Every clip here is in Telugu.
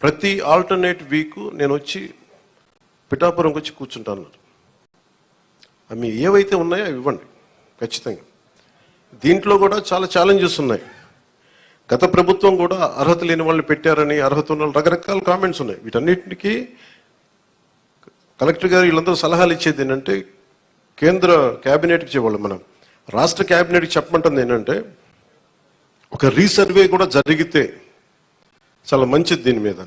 ప్రతి ఆల్టర్నేట్ వీక్ నేను వచ్చి పిఠాపురంకి వచ్చి కూర్చుంటాను. అవి ఏవైతే ఉన్నాయో అవి ఇవ్వండి ఖచ్చితంగా. దీంట్లో కూడా చాలా ఛాలెంజెస్ ఉన్నాయి. గత ప్రభుత్వం కూడా అర్హత లేని వాళ్ళని పెట్టారని, అర్హత ఉన్న రకరకాల కామెంట్స్ ఉన్నాయి. వీటన్నిటికీ కలెక్టర్ గారు వీళ్ళందరూ సలహాలు ఇచ్చేది ఏంటంటే, కేంద్ర క్యాబినెట్కి చెప్పాలి, మనం రాష్ట్ర క్యాబినెట్కి చెప్పమంటుంది ఏంటంటే, ఒక రీసర్వే కూడా జరిగితే చాలా మంచిది దీని మీద.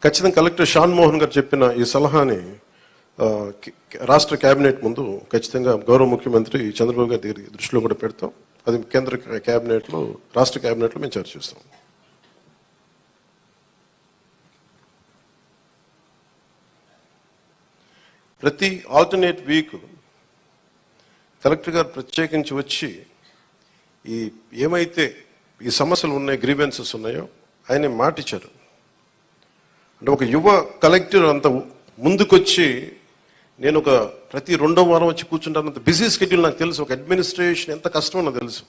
ఖచ్చితంగా కలెక్టర్ షాన్ మోహన్ గారు చెప్పిన ఈ సలహాని రాష్ట్ర క్యాబినెట్ ముందు ఖచ్చితంగా గౌరవ ముఖ్యమంత్రి చంద్రబాబు గారి దగ్గర దృష్టిలో కూడా పెడతాం. అది కేంద్ర క్యాబినెట్లో, రాష్ట్ర క్యాబినెట్లో మేము చర్చిస్తాం. ప్రతి ఆల్టర్నేట్ వీక్ కలెక్టర్ గారు ప్రత్యేకించి వచ్చి ఈ ఏమైతే ఈ సమస్యలు ఉన్నాయి, గ్రీవెన్సెస్ ఉన్నాయో ఆయన మాటిచ్చారు. అంటే ఒక యువ కలెక్టర్ అంత ముందుకొచ్చి, నేను ఒక ప్రతి 2వ వారం వచ్చి కూర్చుంటానంత బిజీ షెడ్యూల్ నాకు తెలుసు. ఒక అడ్మినిస్ట్రేషన్ ఎంత కష్టమో నాకు తెలుసు.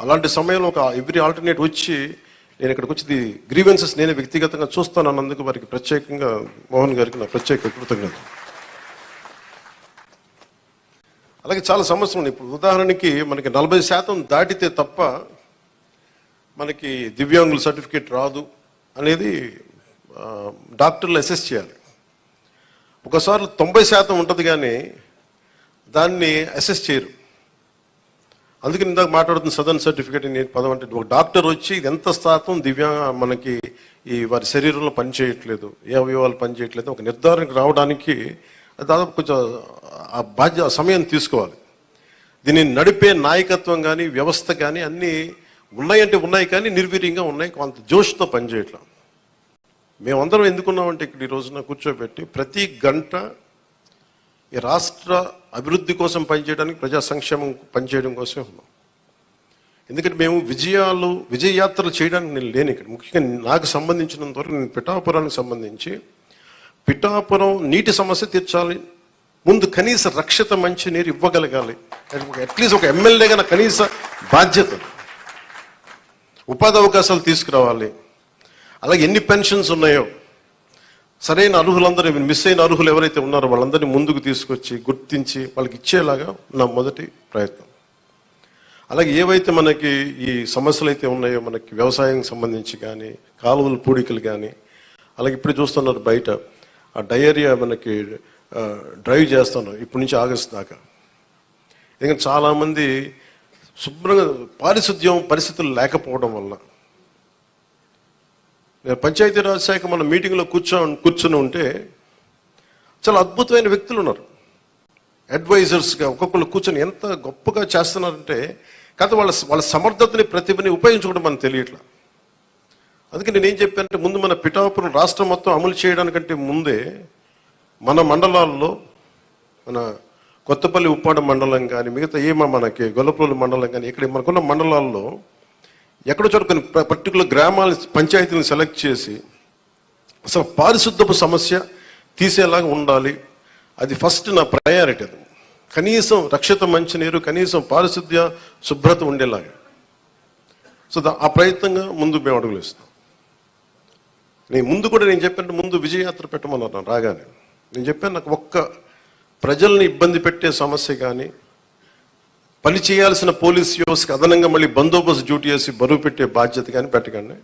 అలాంటి సమయంలో ఒక ఎవ్రీ ఆల్టర్నేట్ వచ్చి నేను ఇక్కడికి వచ్చి గ్రీవెన్సెస్ నేనే వ్యక్తిగతంగా చూస్తాను అన్నందుకు వారికి ప్రత్యేకంగా మోహన్ గారికి నా ప్రత్యేక కృతజ్ఞత. అలాగే చాలా సమస్యలు ఉన్నాయి. ఇప్పుడు ఉదాహరణకి మనకి 40% దాటితే తప్ప మనకి దివ్యాంగుల సర్టిఫికేట్ రాదు అనేది డాక్టర్లు అసెస్ చేయాలి. ఒకసారి 90% ఉంటుంది కానీ దాన్ని అసెస్ చేయరు. అందుకని ఇందాక మాట్లాడుతున్న సదరన్ సర్టిఫికేట్ నేను పదం అంటే, ఒక డాక్టర్ వచ్చి ఇది ఎంత శాతం మనకి ఈ వారి శరీరంలో పనిచేయట్లేదు, ఏ అవయవాలు పనిచేయట్లేదు ఒక నిర్ధారణకు రావడానికి దాదాపు కొంచెం ఆ సమయం తీసుకోవాలి. దీన్ని నడిపే నాయకత్వం కానీ వ్యవస్థ కానీ అన్నీ ఉన్నాయంటే ఉన్నాయి, కానీ నిర్వీర్యంగా ఉన్నాయి, కొంత జోష్తో పనిచేయట్లా. మేమందరం ఎందుకున్నామంటే ఇక్కడ ఈ రోజున కూర్చోబెట్టి ప్రతి గంట ఈ రాష్ట్ర అభివృద్ధి కోసం పనిచేయడానికి, ప్రజా సంక్షేమం పనిచేయడం కోసమే ఉన్నాం. ఎందుకంటే మేము విజయయాత్రలు చేయడానికి నేను లేను ఇక్కడ. ముఖ్యంగా నాకు సంబంధించినంత వరకు నేను పిఠాపురానికి సంబంధించి పిఠాపురం నీటి సమస్య తీర్చాలి, ముందు కనీస రక్షిత మంచినీరు ఇవ్వగలగాలి, అట్లీస్ట్ ఒక ఎమ్మెల్యేగా నా కనీస బాధ్యత, ఉపాధి అవకాశాలు తీసుకురావాలి. అలాగే ఎన్ని పెన్షన్స్ ఉన్నాయో సరైన అర్హులందరూ, మిస్ అయిన అర్హులు ఎవరైతే ఉన్నారో వాళ్ళందరినీ ముందుకు తీసుకొచ్చి గుర్తించి వాళ్ళకి ఇచ్చేలాగా నా మొదటి ప్రయత్నం. అలాగే ఏవైతే మనకి ఈ సమస్యలు అయితే ఉన్నాయో, మనకి వ్యవసాయం సంబంధించి కానీ, కాలువల పూడికలు కానీ, అలాగే ఇప్పుడు చూస్తున్నారు బయట ఆ డయేరియా మనకి డ్రైవ్ చేస్తున్నాం ఇప్పటి నుంచి ఆగస్టు దాకా. ఎందుకంటే చాలామంది శుభ్రంగా పారిశుద్ధ్యం పరిస్థితులు లేకపోవడం వల్ల. నేను పంచాయతీరాజ్ శాఖ మన మీటింగ్లో కూర్చొని ఉంటే చాలా అద్భుతమైన వ్యక్తులు ఉన్నారు, అడ్వైజర్స్గా ఒక్కొక్కరు కూర్చొని ఎంత గొప్పగా చేస్తున్నారంటే, కాకపోతే వాళ్ళ సమర్థతని ప్రతిభని ఉపయోగించుకోవడం మనకు తెలియట్లా. అందుకే నేనేం చెప్పానంటే, ముందు మన పిఠాపురం రాష్ట్రం మొత్తం అమలు చేయడానికంటే ముందే మన మండలాల్లో, మన కొత్తపల్లి ఉప్పాడ మండలం కానీ, మిగతా మనకి గొల్లప్రోలు మండలం కానీ, ఇక్కడ మనకున్న మండలాల్లో ఎక్కడో చోట కొన్ని పర్టికులర్ గ్రామాల పంచాయతీలను సెలెక్ట్ చేసి అసలు పారిశుద్ధపు సమస్య తీసేలాగా ఉండాలి. అది ఫస్ట్ నా ప్రయారిటీ. అది కనీసం రక్షిత మంచినీరు, కనీసం పారిశుద్ధ్య శుభ్రత ఉండేలాగా. సో ఆ ప్రయత్నంగా ముందు మేము అడుగులు ఇస్తాం. నేను చెప్పాను, ముందు విజయయాత్ర పెట్టమన్నారు రాగానే. నేను చెప్పాను, నాకు ఒక్క ప్రజల్ని ఇబ్బంది పెట్టే సమస్య కానీ, పని చేయాల్సిన పోలీస్ వ్యవస్థకి అదనంగా మళ్ళీ బందోబస్తు డ్యూటీ చేసి బరువు పెట్టే బాధ్యత కానీ పెట్టకండి.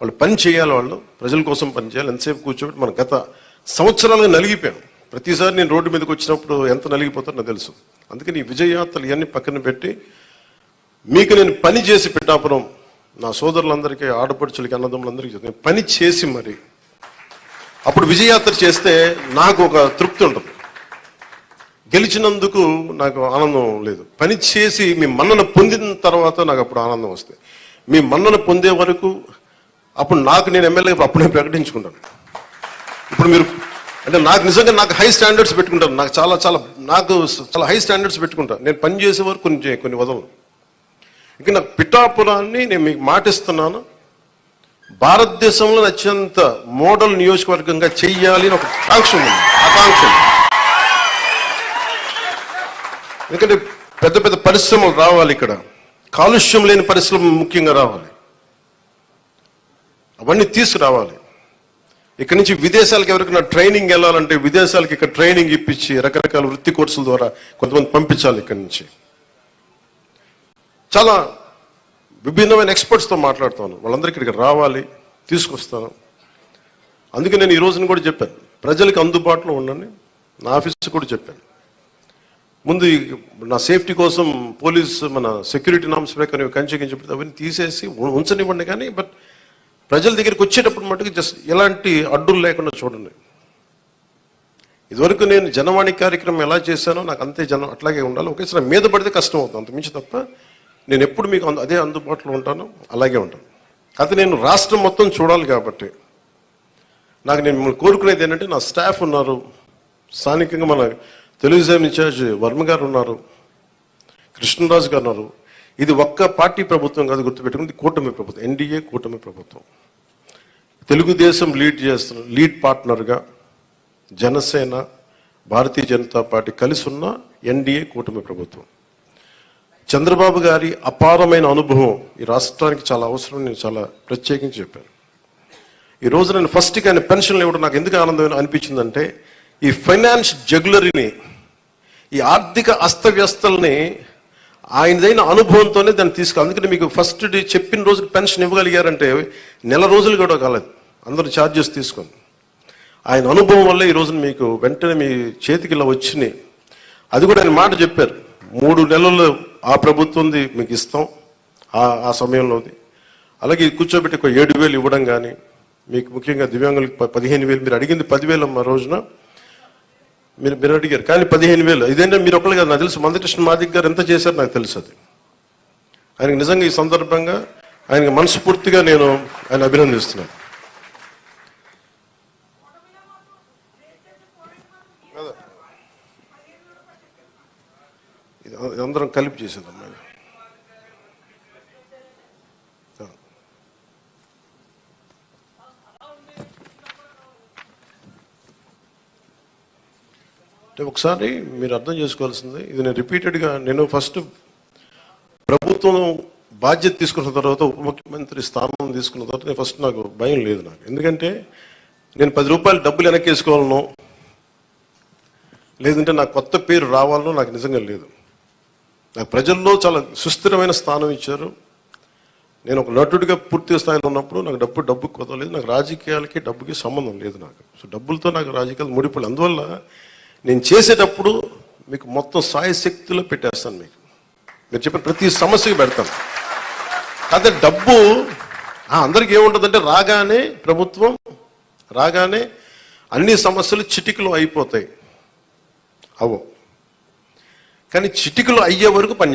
వాళ్ళు పని చేయాలి, వాళ్ళు ప్రజల కోసం పని చేయాలి. ఎంతసేపు కూర్చోబెట్టి మనం గత సంవత్సరాలుగా నలిగిపోయాం. ప్రతిసారి నేను రోడ్డు మీదకి వచ్చినప్పుడు ఎంత నలిగిపోతారో నాకు తెలుసు. అందుకని ఈ విజయయాత్రలు ఇవన్నీ పక్కన పెట్టి మీకు నేను పని చేసి పిఠాపురం నా సోదరులందరికీ, ఆడపడుచులకి, అన్నదమ్ములందరికీ నేను పని చేసి మరి అప్పుడు విజయయాత్ర చేస్తే నాకు ఒక తృప్తి ఉంటుంది. గెలిచినందుకు నాకు ఆనందం లేదు, పని చేసి మీ మన్నన పొందిన తర్వాత నాకు అప్పుడు ఆనందం వస్తుంది. మీ మన్నన పొందే వరకు అప్పుడు నేను ఎమ్మెల్యే అప్పుడే ప్రకటించుకుంటాను. ఇప్పుడు మీరు అంటే నాకు హై స్టాండర్డ్స్ పెట్టుకుంటాను. నాకు చాలా హై స్టాండర్డ్స్ పెట్టుకుంటాను. నేను పని చేసే వరకు కొన్ని వదలను. ఇక నాకు పిఠాపురాన్ని నేను మీకు మాటిస్తున్నాను, భారతదేశంలో అత్యంత మోడల్ నియోజకవర్గంగా చెయ్యాలి అని ఒక ఆకాంక్ష. ఎందుకంటే పెద్ద పెద్ద పరిశ్రమలు రావాలి, ఇక్కడ కాలుష్యం లేని పరిశ్రమలు ముఖ్యంగా రావాలి. అవన్నీ తీసుకురావాలి. ఇక్కడి నుంచి విదేశాలకు ఎవరికైనా ట్రైనింగ్ వెళ్ళాలంటే విదేశాలకు ఇక్కడ ట్రైనింగ్ ఇప్పించి రకరకాల వృత్తి కోర్సుల ద్వారా కొంతమంది పంపించాలి. ఇక్కడి నుంచి చాలా విభిన్నమైన ఎక్స్పర్ట్స్తో మాట్లాడుతాను, వాళ్ళందరికీ ఇక్కడికి రావాలి, తీసుకొస్తాను. అందుకే నేను ఈ రోజున కూడా చెప్పాను, ప్రజలకు అందుబాటులో ఉండండి. నా ఆఫీస్ కూడా చెప్పాను, ముందు నా సేఫ్టీ కోసం పోలీస్ మన సెక్యూరిటీ నామ్స్ ప్రకారం కంచె అవన్నీ తీసేసి ఉంచనివ్వండి, కానీ బట్ ప్రజల దగ్గరికి వచ్చేటప్పుడు మటుకు జస్ట్ ఎలాంటి అడ్డులు లేకుండా చూడండి. ఇదివరకు నేను జనవాణి కార్యక్రమం ఎలా చేశానో నాకు అంతే జనం అట్లాగే ఉండాలి. ఒకేసారి మీద పడితే కష్టం అవుతుంది, అంతమించి తప్ప నేను ఎప్పుడు మీకు అదే అందుబాటులో ఉంటాను, అలాగే ఉంటాను. అయితే నేను రాష్ట్రం మొత్తం చూడాలి కాబట్టి నాకు నేను మిమ్మల్ని కోరుకునేది ఏంటంటే, నా స్టాఫ్ ఉన్నారు, స్థానికంగా మన తెలుగుదేశం ఇన్ఛార్జ్ వర్మ గారు ఉన్నారు, కృష్ణరాజు గారు ఉన్నారు. ఇది ఒక్క పార్టీ ప్రభుత్వం కాదు, గుర్తుపెట్టుకుంది కూటమి ప్రభుత్వం, ఎన్డీఏ కూటమి ప్రభుత్వం. తెలుగుదేశం లీడ్ పార్ట్నర్గా జనసేన, భారతీయ జనతా పార్టీ కలిసి ఉన్న ఎన్డీఏ కూటమి ప్రభుత్వం. చంద్రబాబు గారి అపారమైన అనుభవం ఈ రాష్ట్రానికి చాలా అవసరం. నేను చాలా ప్రత్యేకించి చెప్పాను. ఈ రోజు నేను ఫస్ట్కి ఆయన పెన్షన్లు ఇవ్వడం నాకు ఎందుకు ఆనందం అనిపించిందంటే, ఈ ఫైనాన్స్ జగ్యులరీని, ఈ ఆర్థిక అస్తవ్యస్తల్ని ఆయనదైన అనుభవంతోనే దాన్ని తీసుకెళ్ళి, అందుకని మీకు ఫస్ట్ డే చెప్పిన రోజు పెన్షన్ ఇవ్వగలిగారంటే నెల రోజులు కూడా కాలేదు, అందరూ ఛార్జెస్ తీసుకొని. ఆయన అనుభవం వల్ల ఈ రోజున మీకు వెంటనే మీ చేతికి ఇలా వచ్చినాయి. అది కూడా ఆయన మాట చెప్పారు, 3 నెలలు ఆ ప్రభుత్వంది మీకు ఇస్తాం ఆ సమయంలోది. అలాగే కూర్చోబెట్టి ఒక 7,000 ఇవ్వడం కానీ, మీకు ముఖ్యంగా దివ్యాంగులకు 15,000, మీరు అడిగింది 10,000 ఆ రోజున మీరు అడిగారు, కానీ 15,000 ఇదేంటే మీరు ఒకళ్ళు కాదు, నాకు తెలుసు మందకృష్ణ మాదిక్ గారు ఎంత చేశారు నాకు తెలుసు. అది ఆయనకి నిజంగా ఈ సందర్భంగా ఆయనకి మనస్ఫూర్తిగా నేను ఆయన అభినందిస్తున్నాను. ఇది అందరం కలిపి చేసేదమ్మా. అంటే ఒకసారి మీరు అర్థం చేసుకోవాల్సింది, ఇది నేను రిపీటెడ్గా, నేను ఫస్ట్ ప్రభుత్వం బాధ్యత తీసుకున్న తర్వాత, ఉప ముఖ్యమంత్రి స్థానం తీసుకున్న తర్వాత నేను ఫస్ట్ నాకు భయం లేదు నాకు. ఎందుకంటే నేను 10 రూపాయలు డబ్బులు వెనక్కి వేసుకోవాలనో లేదంటే నాకు కొత్త పేరు రావాలనో నాకు నిజంగా లేదు. నాకు ప్రజల్లో చాలా సుస్థిరమైన స్థానం ఇచ్చారు. నేను ఒక నటుడిగా పూర్తి స్థాయిలో ఉన్నప్పుడు నాకు డబ్బు కొదలేదు. నాకు రాజకీయాలకి డబ్బుకి సంబంధం లేదు నాకు. సో డబ్బులతో నాకు రాజకీయాలు ముడిపడి, అందువల్ల నేను చేసేటప్పుడు మీకు మొత్తం సాయశక్తిలో పెట్టేస్తాను. మీరు చెప్పిన ప్రతి సమస్యకి పెడతాను. అదే డబ్బు అందరికీ ఏముంటుందంటే, ప్రభుత్వం రాగానే అన్ని సమస్యలు చిటికలో అయిపోతాయి. అవో, కానీ చిటికలో అయ్యే వరకు పని